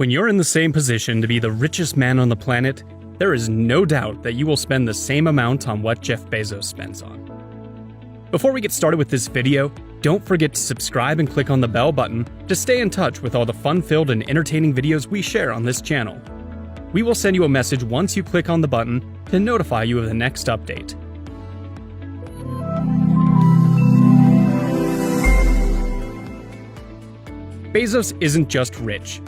When you're in the same position to be the richest man on the planet, there is no doubt that you will spend the same amount on what Jeff Bezos spends on. Before we get started with this video, don't forget to subscribe and click on the bell button to stay in touch with all the fun-filled and entertaining videos we share on this channel. We will send you a message once you click on the button to notify you of the next update. Bezos isn't just rich.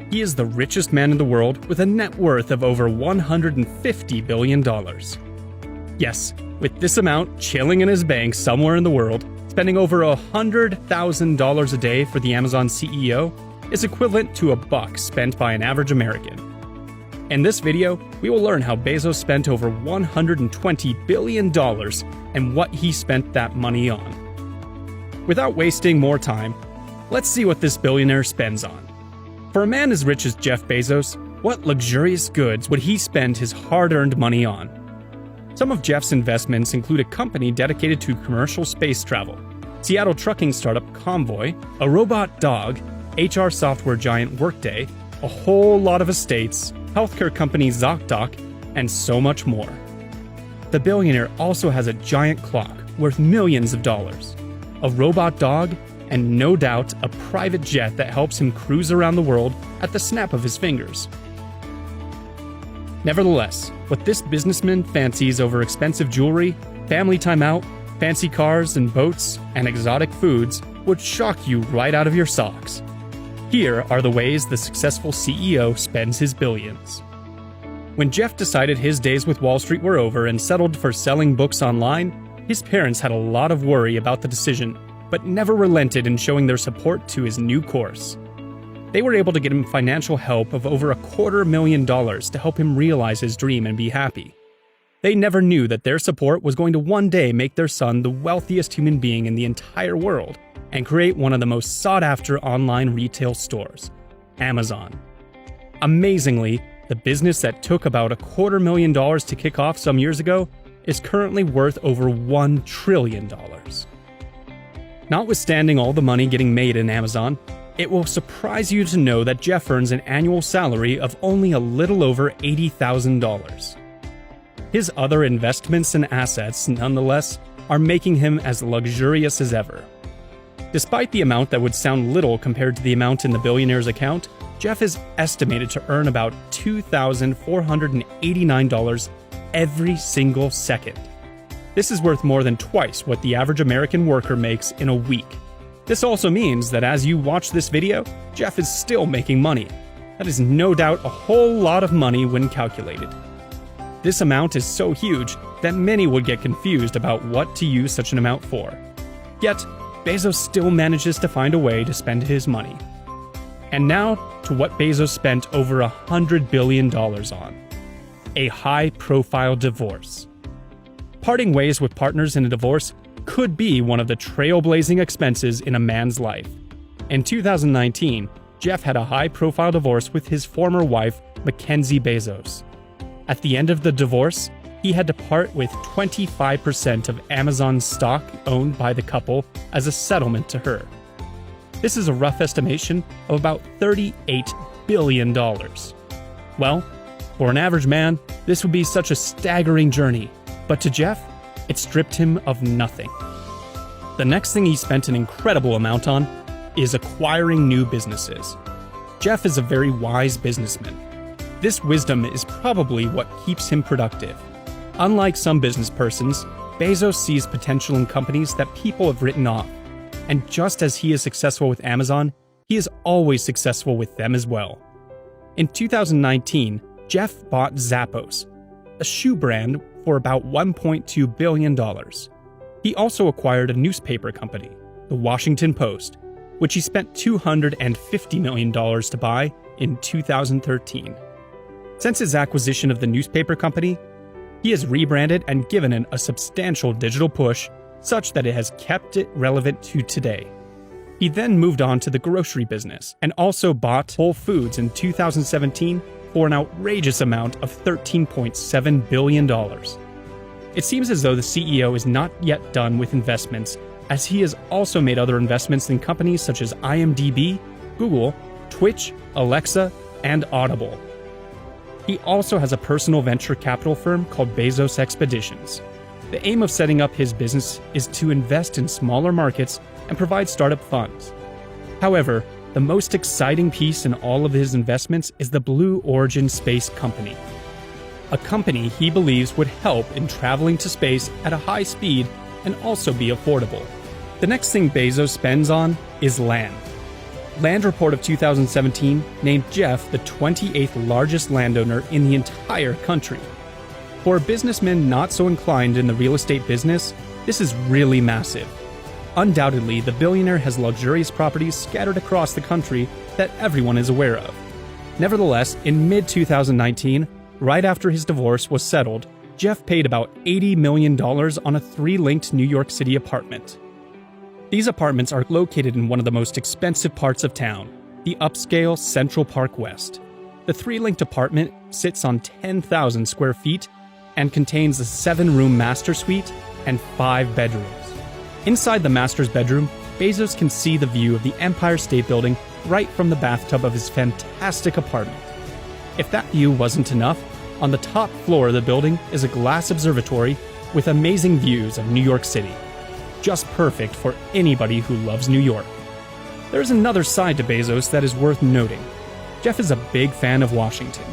He is the richest man in the world with a net worth of over $150 billion. Yes, with this amount chilling in his bank somewhere in the world, spending over $100,000 a day for the Amazon CEO is equivalent to $1 spent by an average American. In this video, we will learn how Bezos spent over $120 billion and what he spent that money on. Without wasting more time, let's see what this billionaire spends on. For a man as rich as Jeff Bezos, what luxurious goods would he spend his hard-earned money on? Some of Jeff's investments include a company dedicated to commercial space travel, Seattle trucking startup Convoy, a robot dog, HR software giant Workday, a whole lot of estates, healthcare company ZocDoc, and so much more. The billionaire also has a giant clock worth millions of dollars, a robot dog, and no doubt a private jet that helps him cruise around the world at the snap of his fingers. Nevertheless, what this businessman fancies over expensive jewelry, family time out, fancy cars and boats, and exotic foods would shock you right out of your socks. Here are the ways the successful CEO spends his billions. When Jeff decided his days with Wall Street were over and settled for selling books online, his parents had a lot of worry about the decision, but never relented in showing their support to his new course. They were able to get him financial help of over $250,000 to help him realize his dream and be happy. They never knew that their support was going to one day make their son the wealthiest human being in the entire world and create one of the most sought-after online retail stores, Amazon. Amazingly, the business that took about $250,000 to kick off some years ago is currently worth over $1 trillion. Notwithstanding all the money getting made in Amazon, it will surprise you to know that Jeff earns an annual salary of only a little over $80,000. His other investments and assets, nonetheless, are making him as luxurious as ever. Despite the amount that would sound little compared to the amount in the billionaire's account, Jeff is estimated to earn about $2,489 every single second. This is worth more than twice what the average American worker makes in a week. This also means that as you watch this video, Jeff is still making money. That is no doubt a whole lot of money when calculated. This amount is so huge that many would get confused about what to use such an amount for. Yet, Bezos still manages to find a way to spend his money. And now, to what Bezos spent over $100 billion on. A high-profile divorce. Parting ways with partners in a divorce could be one of the trailblazing expenses in a man's life. In 2019, Jeff had a high-profile divorce with his former wife, Mackenzie Bezos. At the end of the divorce, he had to part with 25% of Amazon's stock owned by the couple as a settlement to her. This is a rough estimation of about $38 billion. Well, for an average man, this would be such a staggering journey. But to Jeff, it stripped him of nothing. The next thing he spent an incredible amount on is acquiring new businesses. Jeff is a very wise businessman. This wisdom is probably what keeps him productive. Unlike some business persons, Bezos sees potential in companies that people have written off. And just as he is successful with Amazon, he is always successful with them as well. In 2019, Jeff bought Zappos, a shoe brand, for about $1.2 billion. He also acquired a newspaper company, the Washington Post, which he spent $250 million to buy in 2013. Since his acquisition of the newspaper company, he has rebranded and given it a substantial digital push such that it has kept it relevant to today. He then moved on to the grocery business and also bought Whole Foods in 2017 for an outrageous amount of $13.7 billion. It seems as though the CEO is not yet done with investments, as he has also made other investments in companies such as IMDb, Google, Twitch, Alexa, and Audible. He also has a personal venture capital firm called Bezos Expeditions. The aim of setting up his business is to invest in smaller markets and provide startup funds. However, the most exciting piece in all of his investments is the Blue Origin Space Company, a company he believes would help in traveling to space at a high speed and also be affordable. The next thing Bezos spends on is land. Land Report of 2017 named Jeff the 28th largest landowner in the entire country. For a businessman not so inclined in the real estate business, this is really massive. Undoubtedly, the billionaire has luxurious properties scattered across the country that everyone is aware of. Nevertheless, in mid-2019, right after his divorce was settled, Jeff paid about $80 million on a 3-linked New York City apartment. These apartments are located in one of the most expensive parts of town, the upscale Central Park West. The 3-linked apartment sits on 10,000 square feet and contains a 7-room master suite and 5 bedrooms. Inside the master's bedroom, Bezos can see the view of the Empire State Building right from the bathtub of his fantastic apartment. If that view wasn't enough, on the top floor of the building is a glass observatory with amazing views of New York City. Just perfect for anybody who loves New York. There's another side to Bezos that is worth noting. Jeff is a big fan of Washington.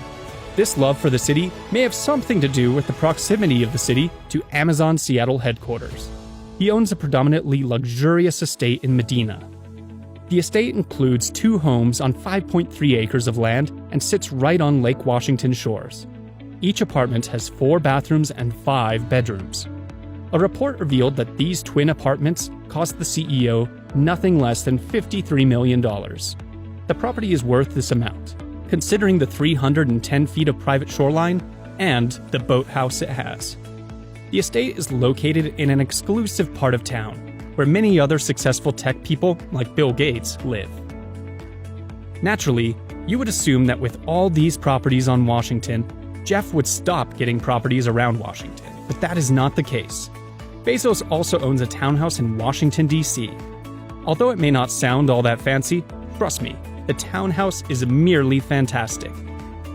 This love for the city may have something to do with the proximity of the city to Amazon Seattle headquarters. He owns a predominantly luxurious estate in Medina. The estate includes 2 homes on 5.3 acres of land and sits right on Lake Washington shores. Each apartment has 4 bathrooms and 5 bedrooms. A report revealed that these twin apartments cost the CEO nothing less than $53 million. The property is worth this amount, considering the 310 feet of private shoreline and the boathouse it has. The estate is located in an exclusive part of town, where many other successful tech people like Bill Gates live. Naturally, you would assume that with all these properties on Washington, Jeff would stop getting properties around Washington, but that is not the case. Bezos also owns a townhouse in Washington, D.C. Although it may not sound all that fancy, trust me, the townhouse is merely fantastic.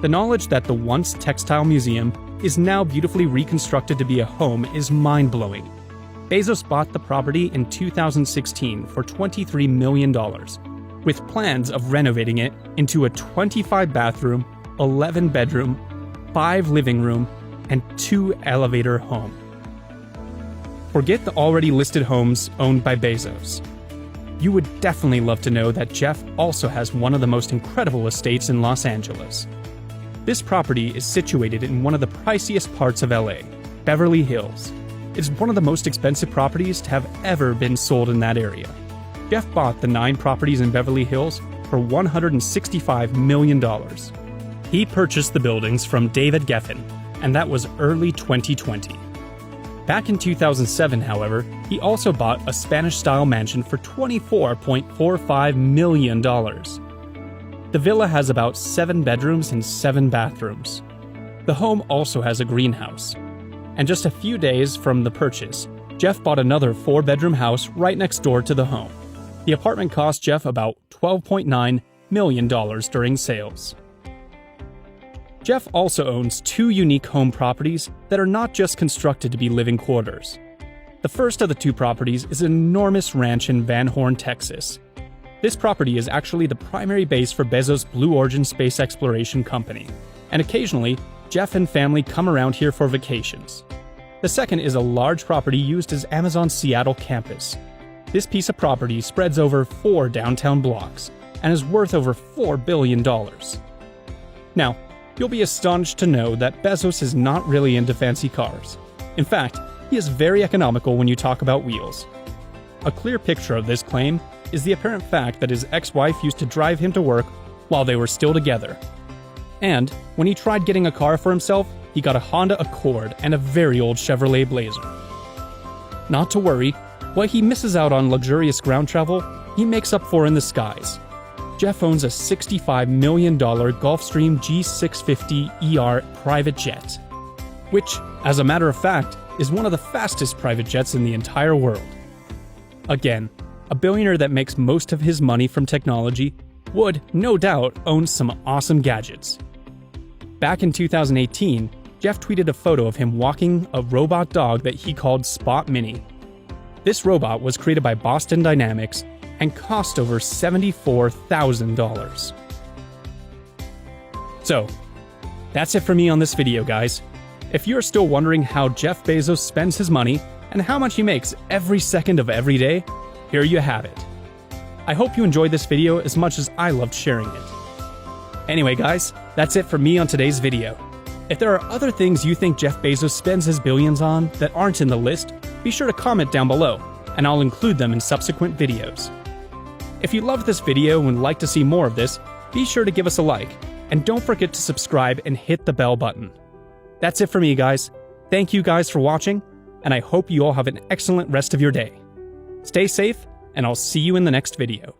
The knowledge that the once textile museum is now beautifully reconstructed to be a home is mind-blowing. Bezos bought the property in 2016 for $23 million, with plans of renovating it into a 25-bathroom, 11-bedroom, 5 living room, and 2 elevator home. Forget the already listed homes owned by Bezos. You would definitely love to know that Jeff also has one of the most incredible estates in Los Angeles. This property is situated in one of the priciest parts of LA, Beverly Hills. It is one of the most expensive properties to have ever been sold in that area. Jeff bought the 9 properties in Beverly Hills for $165 million. He purchased the buildings from David Geffen, and that was early 2020. Back in 2007, however, he also bought a Spanish-style mansion for $24.45 million. The villa has about 7 bedrooms and 7 bathrooms. The home also has a greenhouse. And just a few days from the purchase, Jeff bought another 4-bedroom house right next door to the home. The apartment cost Jeff about $12.9 million during sales. Jeff also owns 2 unique home properties that are not just constructed to be living quarters. The first of the 2 properties is an enormous ranch in Van Horn, Texas. This property is actually the primary base for Bezos' Blue Origin Space Exploration Company, and occasionally, Jeff and family come around here for vacations. The second is a large property used as Amazon Seattle campus. This piece of property spreads over 4 downtown blocks and is worth over $4 billion. Now, you'll be astonished to know that Bezos is not really into fancy cars. In fact, he is very economical when you talk about wheels. A clear picture of this claim is the apparent fact that his ex-wife used to drive him to work while they were still together. And when he tried getting a car for himself, he got a Honda Accord and a very old Chevrolet Blazer. Not to worry, what he misses out on luxurious ground travel, he makes up for in the skies. Jeff owns a $65 million Gulfstream G650ER private jet, which, as a matter of fact, is one of the fastest private jets in the entire world. Again, a billionaire that makes most of his money from technology, would, no doubt, own some awesome gadgets. Back in 2018, Jeff tweeted a photo of him walking a robot dog that he called Spot Mini. This robot was created by Boston Dynamics and cost over $74,000. So, that's it for me on this video, guys. If you're still wondering how Jeff Bezos spends his money and how much he makes every second of every day, here you have it. I hope you enjoyed this video as much as I loved sharing it. Anyway, guys, that's it for me on today's video. If there are other things you think Jeff Bezos spends his billions on that aren't in the list, be sure to comment down below, and I'll include them in subsequent videos. If you loved this video and would like to see more of this, be sure to give us a like, and don't forget to subscribe and hit the bell button. That's it for me, guys. Thank you guys for watching, and I hope you all have an excellent rest of your day. Stay safe, and I'll see you in the next video.